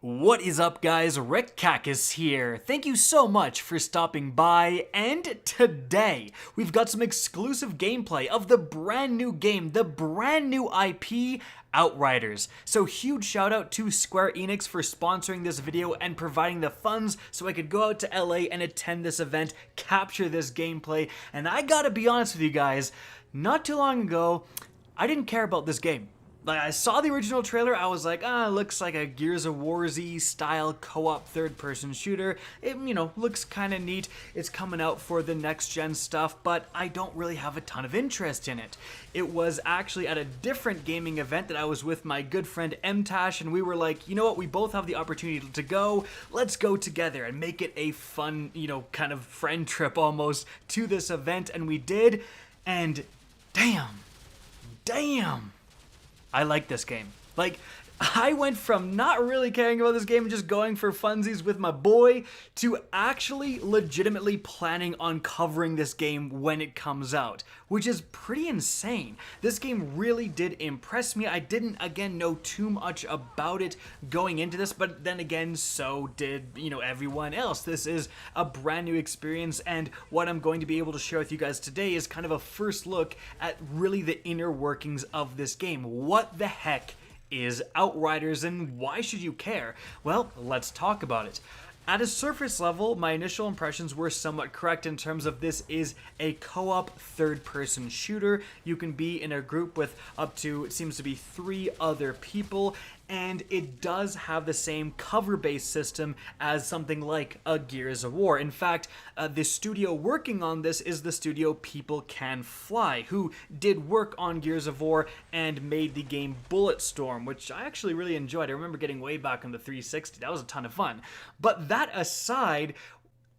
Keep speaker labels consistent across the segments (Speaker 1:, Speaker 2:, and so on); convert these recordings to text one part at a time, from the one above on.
Speaker 1: What is up, guys? Rick Kakis here. Thank you so much for stopping by, and today we've got some exclusive gameplay of the brand new game, the brand new IP, Outriders. So huge shout out to Square Enix for sponsoring this video and providing the funds so I could go out to LA and attend this event, capture this gameplay, and I gotta be honest with you guys, not too long ago, I didn't care about this game. Like, I saw the original trailer, I was like, looks like a Gears of War-Z style co-op third-person shooter. It, looks kind of neat. It's coming out for the next-gen stuff, but I don't really have a ton of interest in it. It was actually at a different gaming event that I was with my good friend MTash, and we were like, you know what, we both have the opportunity to go. Let's go together and make it a fun, kind of friend trip almost to this event, and we did, and damn. I like this game. Like, I went from not really caring about this game and just going for funsies with my boy to actually legitimately planning on covering this game when it comes out, which is pretty insane. This game really did impress me. I didn't, again, know too much about it going into this, but then again, so did, everyone else. This is a brand new experience, and what I'm going to be able to share with you guys today is kind of a first look at really the inner workings of this game. What the heck is Outriders, and why should you care? Well, let's talk about it. At a surface level, my initial impressions were somewhat correct in terms of this is a co-op third-person shooter. You can be in a group with up to, it seems to be 3 other people, and it does have the same cover-based system as something like a Gears of War. In fact, the studio working on this is the studio People Can Fly, who did work on Gears of War and made the game Bulletstorm, which I actually really enjoyed. I remember getting way back on the 360. That was a ton of fun. But that aside,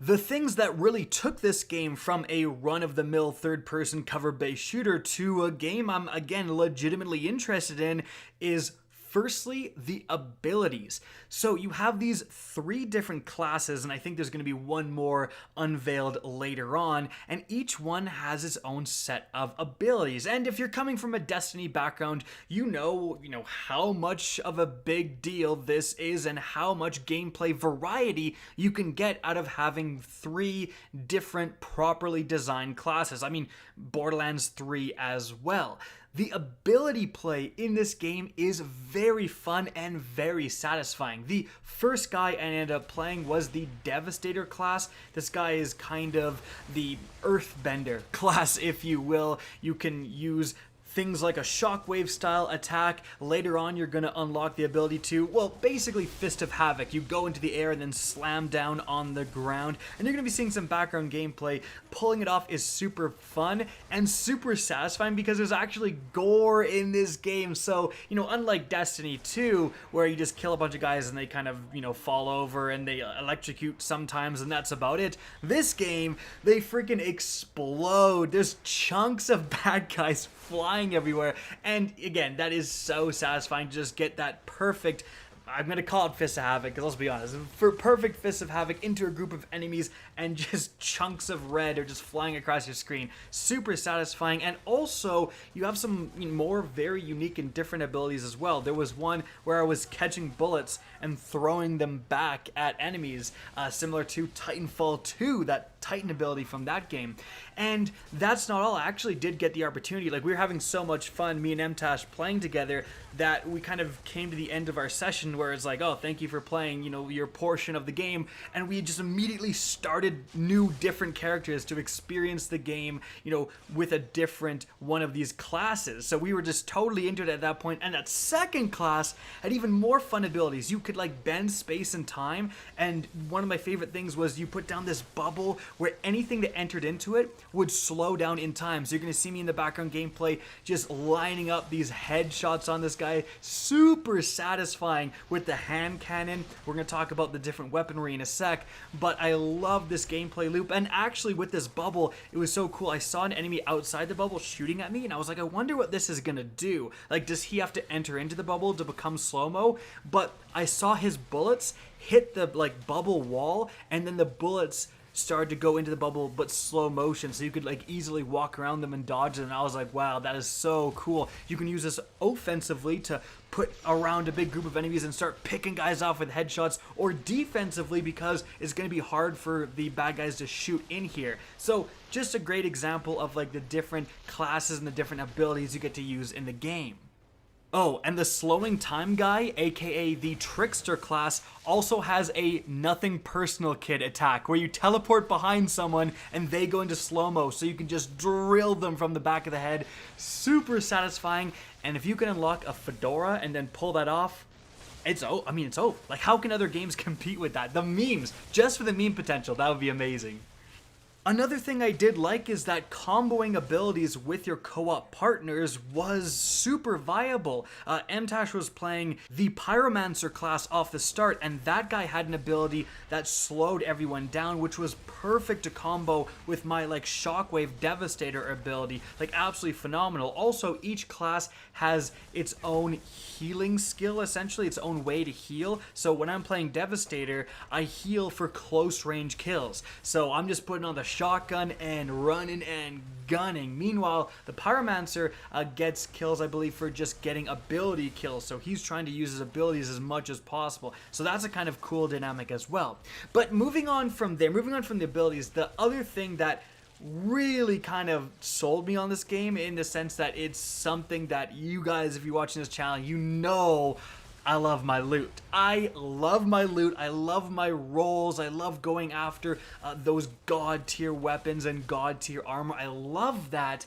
Speaker 1: the things that really took this game from a run-of-the-mill third-person cover-based shooter to a game I'm, again, legitimately interested in is firstly, the abilities. So you have these 3 different classes, and I think there's going to be one more unveiled later on, and each one has its own set of abilities. And if you're coming from a Destiny background, you know how much of a big deal this is and how much gameplay variety you can get out of having 3 different properly designed classes. I mean, Borderlands 3 as well. The ability play in this game is very fun and very satisfying. The first guy I ended up playing was the Devastator class. This guy is kind of the Earthbender class, if you will. You can use things like a shockwave style attack. Later on, you're going to unlock the ability to, well, basically Fist of Havoc. You go into the air and then slam down on the ground, and you're going to be seeing some background gameplay. Pulling it off is super fun and super satisfying because there's actually gore in this game. So, unlike Destiny 2, where you just kill a bunch of guys and they kind of, fall over and they electrocute sometimes, and that's about it. This game, they freaking explode. There's chunks of bad guys flying everywhere, and again, that is so satisfying to just get that perfect, I'm going to call it Fist of Havoc, because let's be honest, for perfect Fist of Havoc into a group of enemies and just chunks of red are just flying across your screen. Super satisfying, and also you have some more very unique and different abilities as well. There was one where I was catching bullets and throwing them back at enemies, similar to Titanfall 2, that Titan ability from that game. And that's not all. I actually did get the opportunity, like we were having so much fun, me and MTash playing together, that we kind of came to the end of our session where it's like, oh, thank you for playing, your portion of the game, and we just immediately started new different characters to experience the game, with a different one of these classes. So we were just totally into it at that point, and that second class had even more fun abilities. You could like bend space and time, and one of my favorite things was you put down this bubble where anything that entered into it would slow down in time. So you're going to see me in the background gameplay just lining up these headshots on this guy. Super satisfying with the hand cannon. We're going to talk about the different weaponry in a sec, but I love this gameplay loop. And actually with this bubble, it was so cool. I saw an enemy outside the bubble shooting at me, and I was like, I wonder what this is going to do. Like, does he have to enter into the bubble to become slow-mo? But I saw his bullets hit the bubble wall, and then the bullets started to go into the bubble, but slow motion, so you could like easily walk around them and dodge them. And I was like, wow, that is so cool. You can use this offensively to put around a big group of enemies and start picking guys off with headshots, or defensively because it's going to be hard for the bad guys to shoot in here. So just a great example of like the different classes and the different abilities you get to use in the game. Oh, and the slowing time guy, aka the Trickster class, also has a nothing personal kid attack where you teleport behind someone and they go into slow-mo, so you can just drill them from the back of the head. Super satisfying. And if you can unlock a fedora and then pull that off, it's over. Like, how can other games compete with that? The memes, just for the meme potential, that would be amazing. Another thing I did like is that comboing abilities with your co-op partners was super viable. MTash was playing the Pyromancer class off the start, and that guy had an ability that slowed everyone down, which was perfect to combo with my like Shockwave Devastator ability. Like, absolutely phenomenal. Also, each class has its own healing skill, essentially its own way to heal. So when I'm playing Devastator, I heal for close range kills. So I'm just putting on the shotgun and running and gunning. Meanwhile, the Pyromancer gets kills, I believe, for just getting ability kills. So he's trying to use his abilities as much as possible. So that's a kind of cool dynamic as well. But moving on from there, moving on from the abilities, the other thing that really kind of sold me on this game, in the sense that it's something that you guys, if you're watching this channel, you know I love my loot. I love my loot. I love my rolls. I love going after those god tier weapons and god tier armor. I love that.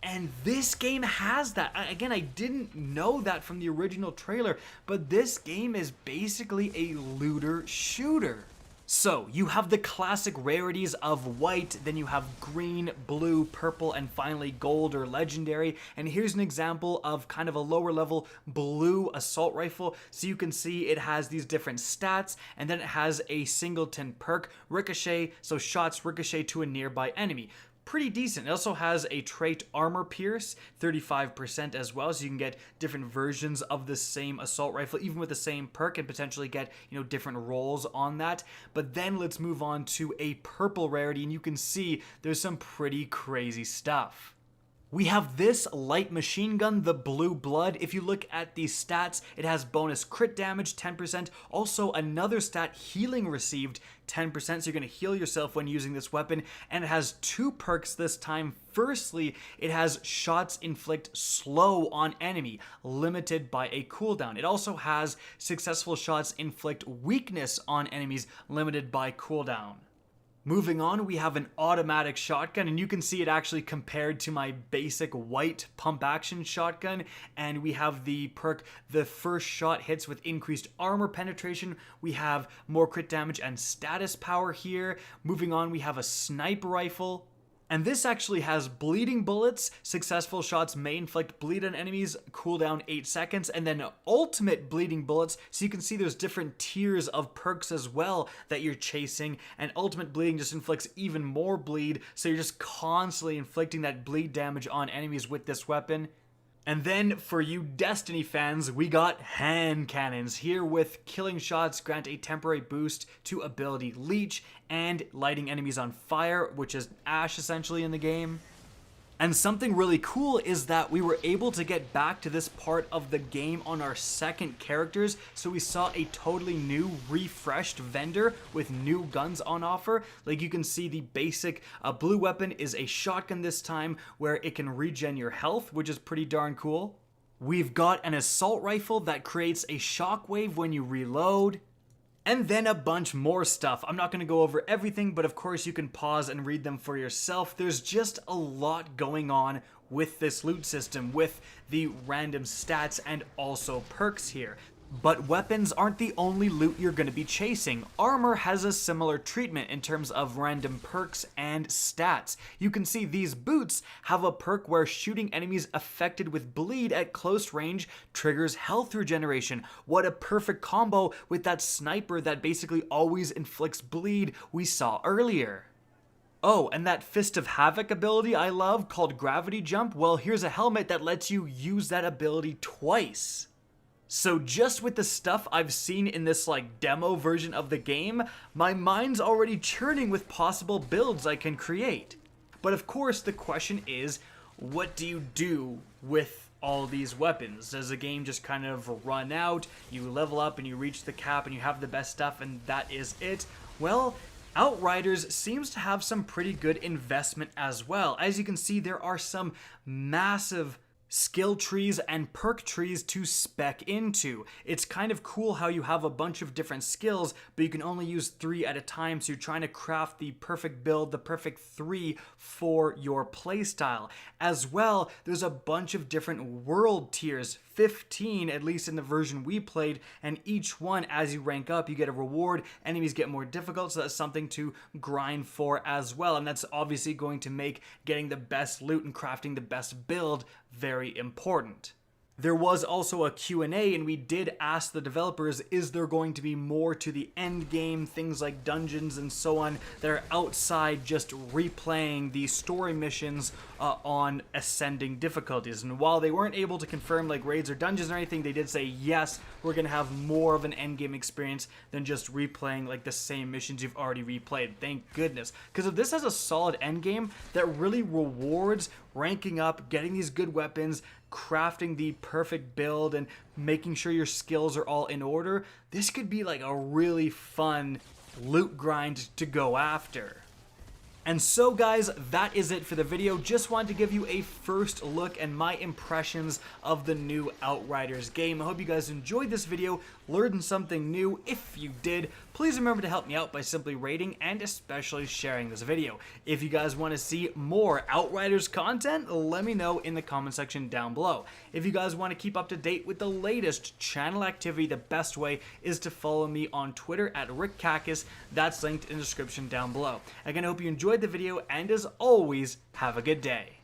Speaker 1: And this game has that. Again, I didn't know that from the original trailer, but this game is basically a looter shooter. So, you have the classic rarities of white, then you have green, blue, purple, and finally gold or legendary. And here's an example of kind of a lower level blue assault rifle. So you can see it has these different stats, and then it has a singleton perk, ricochet, so shots ricochet to a nearby enemy. Pretty decent. It also has a trait armor pierce, 35% as well, so you can get different versions of the same assault rifle, even with the same perk, and potentially get, you know, different rolls on that. But then let's move on to a purple rarity, and you can see there's some pretty crazy stuff. We have this light machine gun, the Blue Blood. If you look at the stats, it has bonus crit damage, 10%. Also, another stat, healing received, 10%. So you're going to heal yourself when using this weapon. And it has two perks this time. Firstly, it has shots inflict slow on enemy, limited by a cooldown. It also has successful shots inflict weakness on enemies, limited by cooldown. Moving on, we have an automatic shotgun, and you can see it actually compared to my basic white pump action shotgun. And we have the perk, the first shot hits with increased armor penetration. We have more crit damage and status power here. Moving on, we have a sniper rifle. And this actually has bleeding bullets. Successful shots may inflict bleed on enemies, cooldown 8 seconds, and then ultimate bleeding bullets. So you can see there's different tiers of perks as well that you're chasing, and ultimate bleeding just inflicts even more bleed, so you're just constantly inflicting that bleed damage on enemies with this weapon. And then, for you Destiny fans, we got hand cannons here with killing shots grant a temporary boost to ability Leech and lighting enemies on fire, which is Ash essentially in the game. And something really cool is that we were able to get back to this part of the game on our second characters, so we saw a totally new, refreshed vendor with new guns on offer. Like, you can see the basic blue weapon is a shotgun this time, where it can regen your health, which is pretty darn cool. We've got an assault rifle that creates a shockwave when you reload. And then a bunch more stuff. I'm not going to go over everything, but of course you can pause and read them for yourself. There's just a lot going on with this loot system, with the random stats and also perks here. But weapons aren't the only loot you're going to be chasing. Armor has a similar treatment in terms of random perks and stats. You can see these boots have a perk where shooting enemies affected with bleed at close range triggers health regeneration. What a perfect combo with that sniper that basically always inflicts bleed we saw earlier. Oh, and that Fist of Havoc ability I love called Gravity Jump, well, here's a helmet that lets you use that ability twice. So just with the stuff I've seen in this like demo version of the game, my mind's already churning with possible builds I can create. But of course the question is, what do you do with all these weapons? Does the game just kind of run out, you level up and you reach the cap and you have the best stuff and that is it? Well, Outriders seems to have some pretty good investment as well. As you can see, there are some massive skill trees and perk trees to spec into. It's kind of cool how you have a bunch of different skills, but you can only use 3 at a time, so you're trying to craft the perfect build, the perfect 3 for your playstyle. As well, there's a bunch of different world tiers, 15 at least in the version we played, and each one, as you rank up, you get a reward, enemies get more difficult, so that's something to grind for as well, and that's obviously going to make getting the best loot and crafting the best build very important. There was also a Q&A, and we did ask the developers, is there going to be more to the end game, things like dungeons and so on, that are outside just replaying the story missions on ascending difficulties. And while they weren't able to confirm like raids or dungeons or anything, they did say, yes, we're going to have more of an end game experience than just replaying like the same missions you've already replayed. Thank goodness. Because if this has a solid end game that really rewards ranking up, getting these good weapons, crafting the perfect build, and making sure your skills are all in order, this could be like a really fun loot grind to go after. And so guys, that is it for the video. Just wanted to give you a first look and my impressions of the new Outriders game. I hope you guys enjoyed this video, learned something new. If you did, please remember to help me out by simply rating and especially sharing this video. If you guys want to see more Outriders content, let me know in the comment section down below. If you guys want to keep up to date with the latest channel activity, the best way is to follow me on Twitter at RickCacus. That's linked in the description down below. Again, I hope you enjoyed the video, and as always, have a good day.